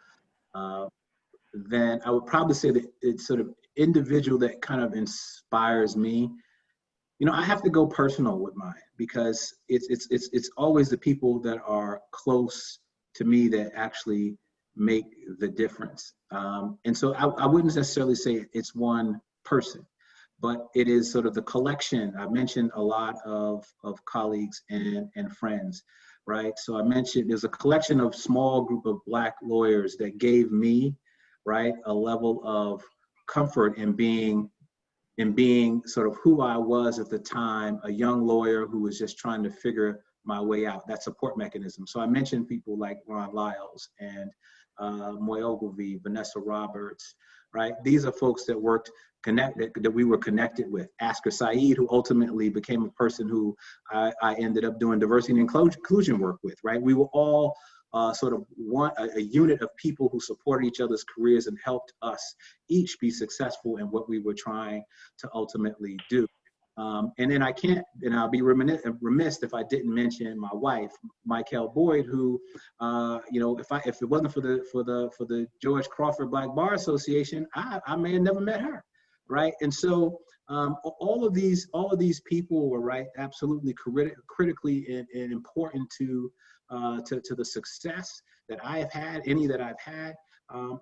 then I would probably say that it's sort of individual that kind of inspires me. I have to go personal with mine, because it's always the people that are close to me that actually make the difference. And so I wouldn't necessarily say it's one person, but it is sort of the collection. I mentioned a lot of colleagues and friends, right? So I mentioned there's a collection of small group of Black lawyers that gave me, right, a level of comfort in being sort of who I was at the time, a young lawyer who was just trying to figure my way out, that support mechanism. So I mentioned people like Ron Lyles and Moy Ogilvie, Vanessa Roberts, right? These are folks that that we were connected with. Asker Saeed, who ultimately became a person who I ended up doing diversity and inclusion work with, right? We were all sort of a unit of people who supported each other's careers and helped us each be successful in what we were trying to ultimately do. And then I'll be remiss if I didn't mention my wife, Michael Boyd, who, if it wasn't for the George Crawford Black Bar Association, I may have never met her, right? And so all of these people were, right, absolutely critically and important to the success that I have had, any that I've had.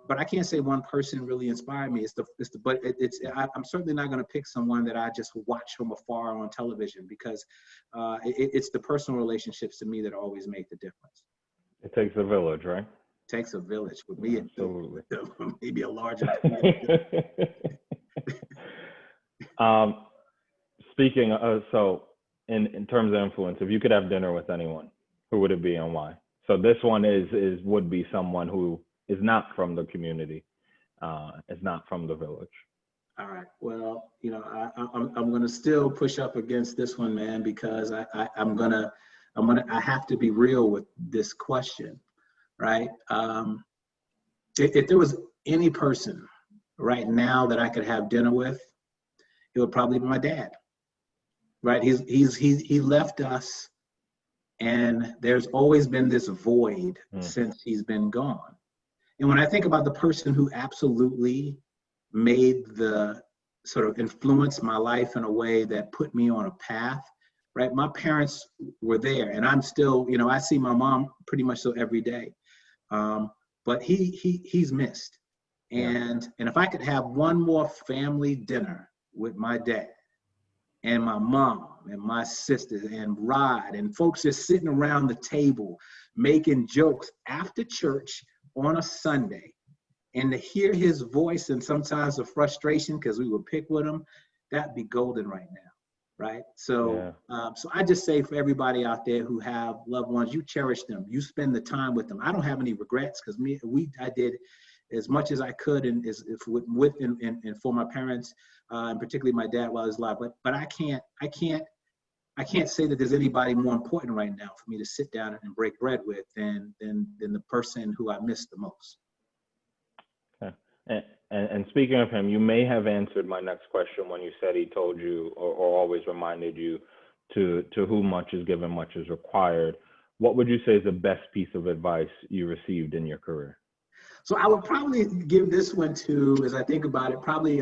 But I can't say one person really inspired me. I'm certainly not going to pick someone that I just watch from afar on television, because it's the personal relationships to me that always make the difference. It takes a village, right? It takes a village. With me, absolutely. Maybe a larger. Speaking of, so in terms of influence, if you could have dinner with anyone, who would it be and why? So this one would be someone who is not from the community, is not from the village. All right. Well, I'm going to still push up against this one, man, because I have to be real with this question, right? If there was any person right now that I could have dinner with, it would probably be my dad, right? He left us, and there's always been this void since he's been gone. And when I think about the person who absolutely made the sort of influence my life in a way that put me on a path, right? My parents were there, and I'm still, you know, I see my mom pretty much so every day. But he's missed. And if I could have one more family dinner with my dad and my mom and my sisters and Rod and folks just sitting around the table making jokes after church on a Sunday, and to hear his voice and sometimes the frustration because we would pick with him, that'd be golden right now, right? So, so I just say for everybody out there who have loved ones, you cherish them, you spend the time with them. I don't have any regrets because I did as much as I could and with and for my parents, and particularly my dad while he was alive. But I can't say that there's anybody more important right now for me to sit down and break bread with than the person who I miss the most. Okay. And speaking of him, you may have answered my next question when you said he told you or always reminded you to whom much is given, much is required. What would you say is the best piece of advice you received in your career? So I would probably give this one to, as I think about it, probably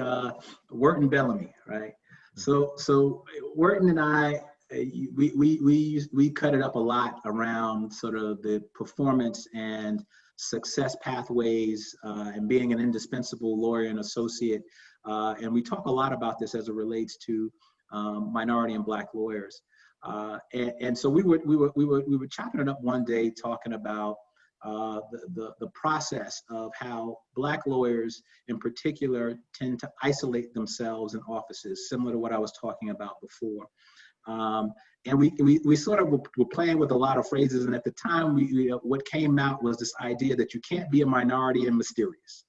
Wharton Bellamy, right? So Wharton and I, we cut it up a lot around sort of the performance and success pathways and being an indispensable lawyer and associate. And we talk a lot about this as it relates to minority and Black lawyers. And so we were chopping it up one day talking about the process of how Black lawyers in particular tend to isolate themselves in offices, similar to what I was talking about before. And we sort of were playing with a lot of phrases, and at the time, what came out was this idea that you can't be a minority and mysterious,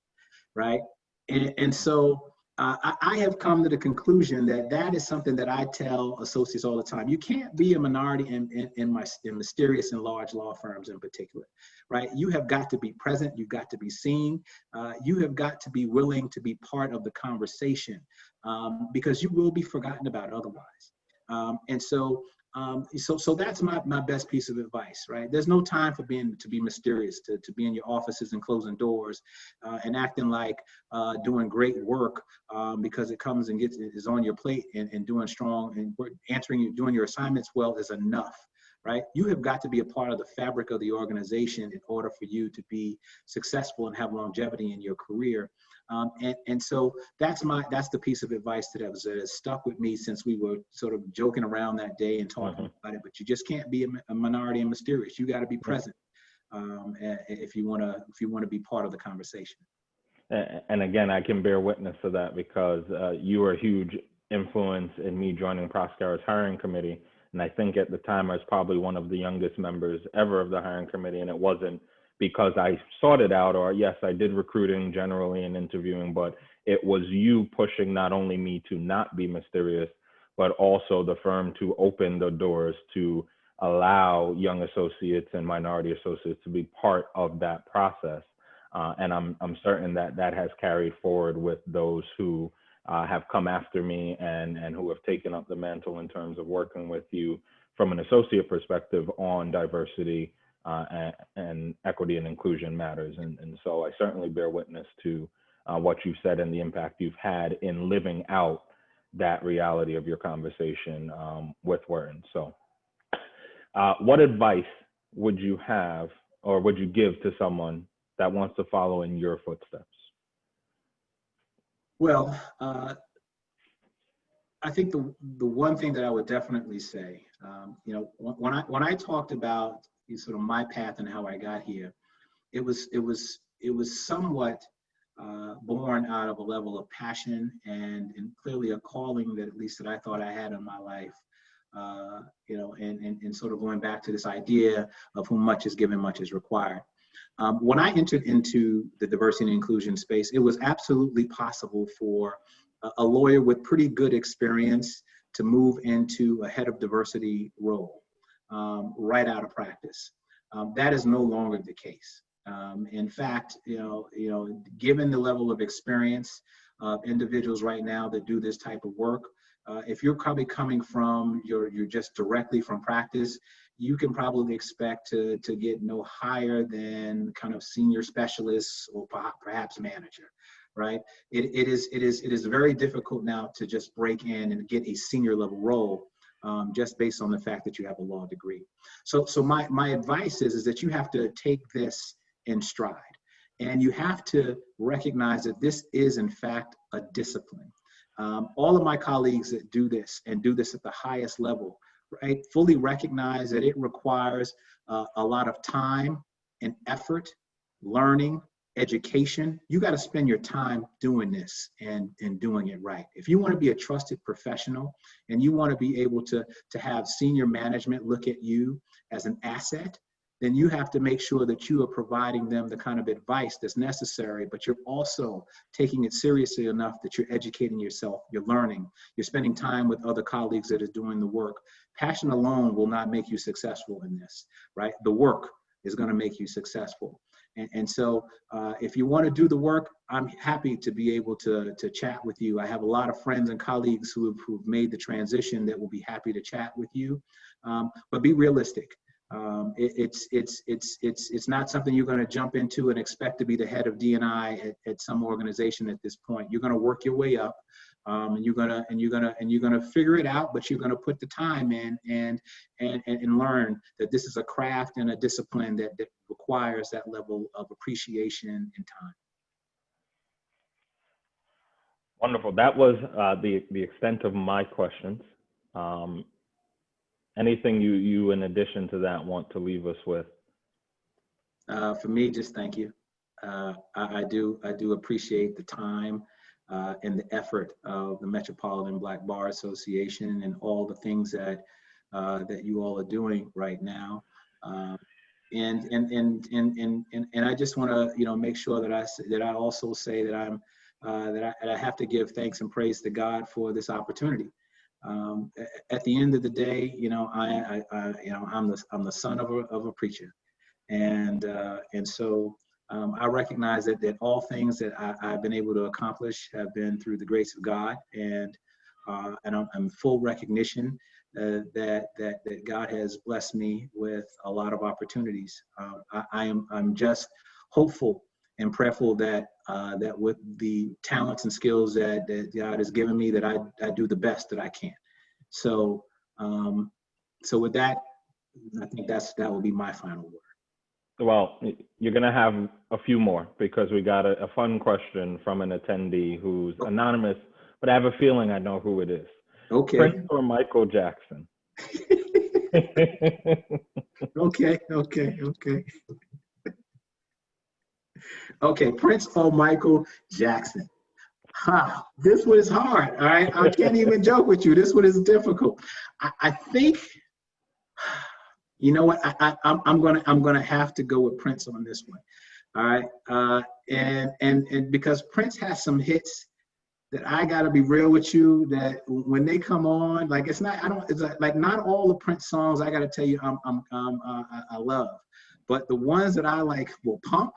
right? And so I have come to the conclusion that that is something that I tell associates all the time. You can't be a minority in mysterious and large law firms in particular, right? You have got to be present. You've got to be seen. You have got to be willing to be part of the conversation because you will be forgotten about otherwise. And so that's my best piece of advice, right? There's no time for to be mysterious, to be in your offices and closing doors and acting like doing great work because it comes and is on your plate and doing strong and doing your assignments well is enough, right? You have got to be a part of the fabric of the organization in order for you to be successful and have longevity in your career. And so that's the piece of advice that has stuck with me since we were sort of joking around that day and talking about it. But you just can't be a minority and mysterious. You got to be present if you want to be part of the conversation. And again, I can bear witness to that because you were a huge influence in me joining Prokauser's hiring committee. And I think at the time I was probably one of the youngest members ever of the hiring committee, and it wasn't because I sought it out, or yes, I did recruiting generally and interviewing, but it was you pushing not only me to not be mysterious, but also the firm to open the doors to allow young associates and minority associates to be part of that process. And I'm certain that that has carried forward with those who have come after me and who have taken up the mantle in terms of working with you from an associate perspective on diversity and equity and inclusion matters. And so I certainly bear witness to what you've said and the impact you've had in living out that reality of your conversation with Wharton. So what advice would you have or would you give to someone that wants to follow in your footsteps? Well, I think the one thing that I would definitely say, when I talked about sort of my path and how I got here, it was somewhat born out of a level of passion and clearly a calling that at least that I thought I had in my life, and sort of going back to this idea of whom much is given, much is required. When I entered into the diversity and inclusion space, it was absolutely possible for a lawyer with pretty good experience to move into a head of diversity role right out of practice. That is no longer the case. In fact, given the level of experience of individuals right now that do this type of work, If you're probably coming from, you're just directly from practice, you can probably expect to get no higher than kind of senior specialists or perhaps manager, right? It is very difficult now to just break in and get a senior level role just based on the fact that you have a law degree. So my advice is that you have to take this in stride, and you have to recognize that this is in fact a discipline. All of my colleagues that do this and do this at the highest level, right, fully recognize that it requires a lot of time and effort, learning, education. You got to spend your time doing this and doing it right. If you want to be a trusted professional and you want to be able to have senior management look at you as an asset, then you have to make sure that you are providing them the kind of advice that's necessary, but you're also taking it seriously enough that you're educating yourself, you're learning, you're spending time with other colleagues that are doing the work. Passion alone will not make you successful in this, right? The work is going to make you successful. And so if you want to do the work, I'm happy to be able to chat with you. I have a lot of friends and colleagues who've made the transition that will be happy to chat with you, but be realistic. It's not something you're going to jump into and expect to be the head of D&I at some organization at this point. You're going to work your way up, and you're gonna figure it out. But you're going to put the time in and learn that this is a craft and a discipline that requires that level of appreciation and time. Wonderful. That was the extent of my questions. Anything you in addition to that want to leave us with? For me, just thank you. I do appreciate the time and the effort of the Metropolitan Black Bar Association and all the things that you all are doing right now. And I just want to make sure that I also say that I have to give thanks and praise to God for this opportunity. At the end of the day, I'm the son of a preacher, and so I recognize that all things that I've been able to accomplish have been through the grace of God, and I'm full recognition that God has blessed me with a lot of opportunities. I'm just hopeful and prayerful that with the talents and skills that God has given me, that I do the best that I can. So with that, I think that will be my final word. Well, you're going to have a few more because we got a fun question from an attendee who's anonymous, but I have a feeling I know who it is. Okay. Prince or Michael Jackson? Okay. Okay, Prince or Michael Jackson? This one is hard, all right? I can't even joke with you. This one is difficult. I think, you know what? I'm gonna have to go with Prince on this one, all right? And because Prince has some hits that I gotta be real with you, that when they come on, like it's not all the Prince songs I gotta tell you I love, but the ones that I like will pump.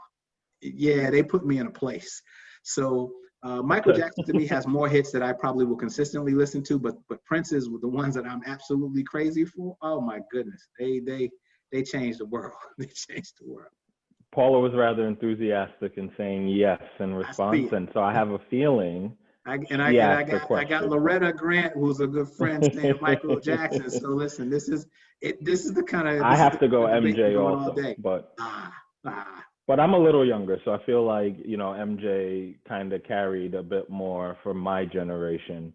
Yeah, they put me in a place. So Michael Jackson to me has more hits that I probably will consistently listen to, but Prince's were the ones that I'm absolutely crazy for. Oh my goodness, they changed the world. They changed the world. Paula was rather enthusiastic in saying yes in response, and so I have a feeling. I got Loretta Grant, who's a good friend, saying Michael Jackson. So listen, this is the kind of. I have to go MJ also, but I'm a little younger, so I feel like MJ kind of carried a bit more for my generation,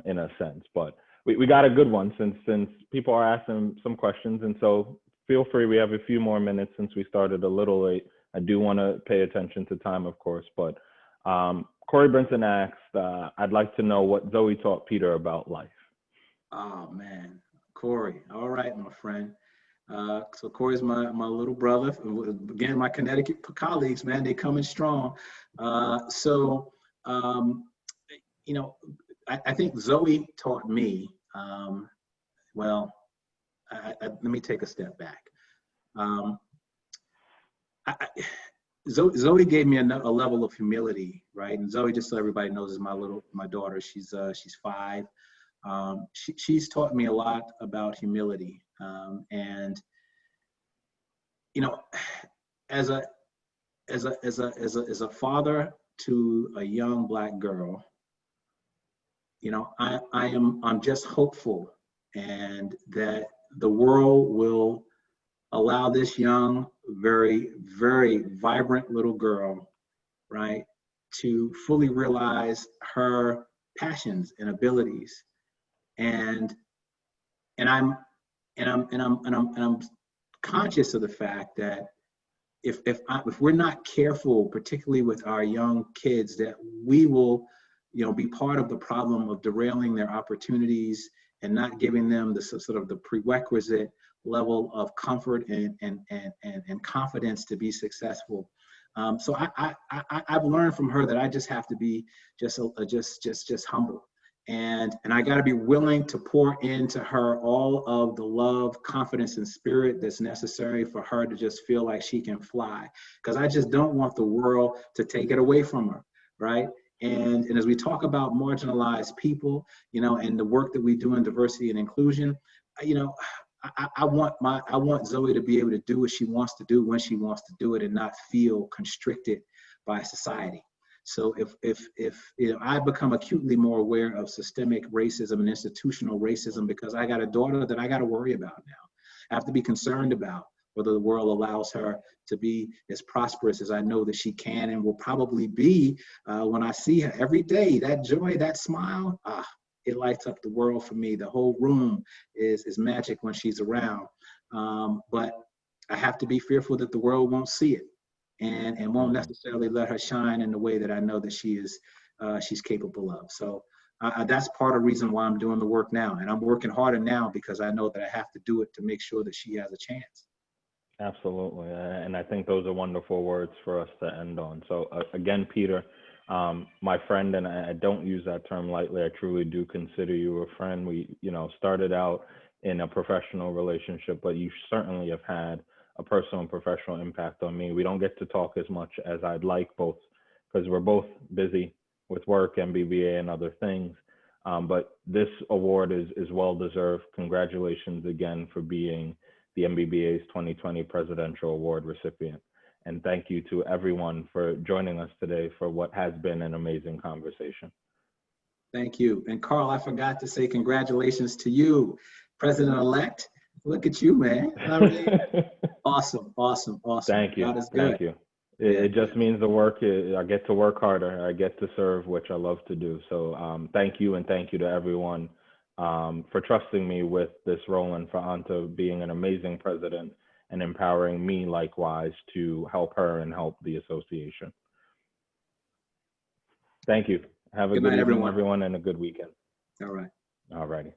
in a sense. But we got a good one since people are asking some questions, and so feel free. We have a few more minutes since we started a little late. I do want to pay attention to time, of course, but. Corey Brinson asked, I'd like to know what Zoe taught Peter about life. Oh, man. Corey. All right, my friend. So Corey's my little brother. Again, my Connecticut colleagues, man, they coming strong. I think Zoe taught me, let me take a step back. Zoe gave me a level of humility, right? And Zoe, just so everybody knows, is my daughter. She's 5. She's taught me a lot about humility. And, you know, as a father to a young Black girl, you know, I'm just hopeful, and that the world will allow this young, very, very vibrant little girl, right, to fully realize her passions and abilities. And I'm conscious of the fact that if we're not careful, particularly with our young kids, that we will, you know, be part of the problem of derailing their opportunities and not giving them the sort of the prerequisite level of comfort and confidence to be successful. So I've learned from her that I just have to be just humble. And I got to be willing to pour into her all of the love, confidence, and spirit that's necessary for her to just feel like she can fly. Because I just don't want the world to take it away from her, right? And as we talk about marginalized people, you know, and the work that we do in diversity and inclusion, you know, I want Zoe to be able to do what she wants to do when she wants to do it, and not feel constricted by society. So if you know, I've become acutely more aware of systemic racism and institutional racism because I got a daughter that I got to worry about now. I have to be concerned about whether the world allows her to be as prosperous as I know that she can and will probably be when I see her every day. That joy, that smile, it lights up the world for me. The whole room is magic when she's around. But I have to be fearful that the world won't see it, and won't necessarily let her shine in the way that I know that she's capable of. So that's part of the reason why I'm doing the work now. And I'm working harder now because I know that I have to do it to make sure that she has a chance. Absolutely. And I think those are wonderful words for us to end on. So again, Peter, my friend, and I don't use that term lightly, I truly do consider you a friend. We, you know, started out in a professional relationship, but you certainly have had a personal and professional impact on me. We don't get to talk as much as I'd like, both because we're both busy with work, Mbba, and other things. But this award is well-deserved. Congratulations again for being the Mbba's 2020 Presidential Award recipient. And thank you to everyone for joining us today for what has been an amazing conversation. Thank you. And Carl, I forgot to say congratulations to you, President-elect. Look at you, man. I mean, awesome. Thank you. God is good. Thank you. It just means the work, I get to work harder. I get to serve, which I love to do. So thank you, and thank you to everyone for trusting me with this role, and for Anta being an amazing president and empowering me likewise to help her and help the association. Thank you. Have a good evening, everyone, and a good weekend. All right. All righty.